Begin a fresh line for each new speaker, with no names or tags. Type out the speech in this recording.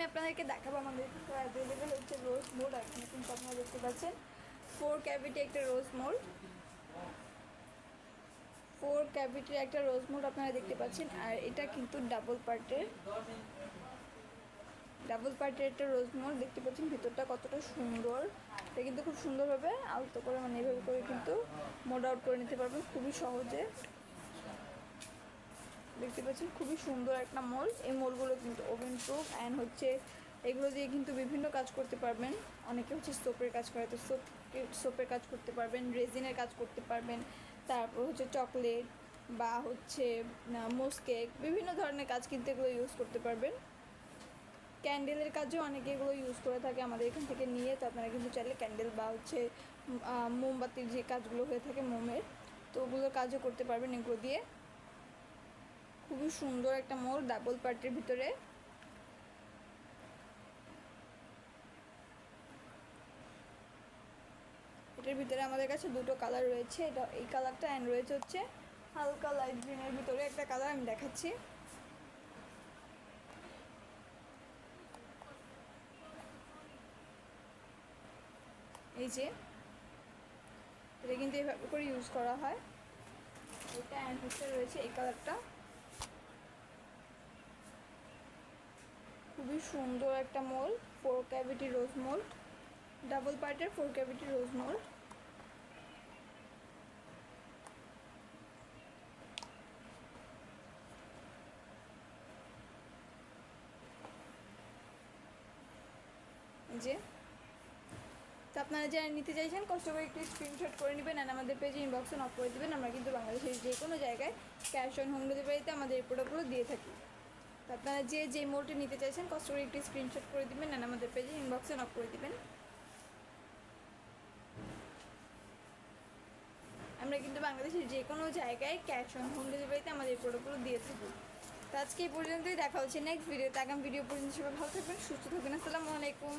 আমি আপনাদেরকে দেখাবো আমাদের অ্যাভেলেবেল হচ্ছে রোজ মোল্ড। এখানে কিন্তু আপনারা দেখতে পাচ্ছেন 4 ক্যাভিটি একটা রোজ মোল্ড, 4 ক্যাভিটির একটা রোজ মোল্ড আপনারা দেখতে পাচ্ছেন। আর এটা কিন্তু ডাবল পার্টের একটা রোজ মোল্ড দেখতে পাচ্ছেন। ভিতরটা কতটা সুন্দর, এটা কিন্তু খুব সুন্দরভাবে আলতো করে মানে এইভাবে করে কিন্তু মোড আউট করে নিতে পারবেন খুবই সহজে। দেখতে পাচ্ছেন খুবই সুন্দর একটা মোল। এই মোলগুলো কিন্তু ওভেন প্রুফ অ্যান্ড হচ্ছে এগুলো দিয়ে কিন্তু বিভিন্ন কাজ করতে পারবেন। অনেকে হচ্ছে সোপের কাজ করে, তো সোপের কাজ করতে পারবেন, রেজিনের কাজ করতে পারবেন, তারপর হচ্ছে চকলেট বা হচ্ছে মোস কেক, বিভিন্ন ধরনের কাজ কিন্তু এগুলো ইউজ করতে পারবেন। ক্যান্ডেলের কাজেও অনেকে এগুলো ইউজ করে থাকে আমাদের এখান থেকে নিয়ে। তো আপনারা কিন্তু চাইলে ক্যান্ডেল বা হচ্ছে মোমবাতির যে কাজগুলো হয়ে থাকে মোমের, তো ওগুলোর কাজও করতে পারবেন এগুলো দিয়ে। খুবই সুন্দর একটা মোল ডাবল পার্টের ভিতরে। এটার ভিতরে আমাদের কাছে দুটো কালার রয়েছে, এটা এই কালারটা অ্যান্ড রয়েছে হচ্ছে হালকা লাইট গ্রিনের ভিতরে একটা কালার, আমি দেখাচ্ছি। এই যে এটা কিন্তু এইভাবে করে ইউজ করা হয়। এটা অ্যান্ড হচ্ছে রয়েছে এই কালারটা। খুবই সুন্দর একটা মোল, 4 ক্যাভিটি রোজ মোল্ড, ডাবল পার্টের 4 ক্যাভিটি রোজ মোল্ড। যে তো আপনারা যারা নিতে চাইছেন কষ্ট করে একটু স্ক্রিনশট করে নেবেন আর আমাদের পেজে ইনবক্সে নক করে দেবেন। আমরা কিন্তু বাংলাদেশের যে কোনো জায়গায় ক্যাশ অন হোম ডেলিভারিতে আমাদের এই প্রোডাক্টগুলো দিয়ে থাকি। তো আপনারা যে মোলটি নিতে চাইছেন কষ্ট করে একটু স্ক্রিনশট করে দেবেন আর আমাদের পেজে ইনবক্সে নক করে দেবেন। আমরা কিন্তু বাংলাদেশের যে কোনো জায়গায় ক্যাশ অন হোম ডেলিভারিতে আমাদের এই প্রোডাক্টগুলো দিয়ে থাকি। তো আজকে এই পর্যন্তই, দেখা হচ্ছে নেক্সট ভিডিওতে। আগামী ভিডিও পর্যন্ত সবাই ভালো থাকবেন, সুস্থ থাকবেন। আসসালামু আলাইকুম।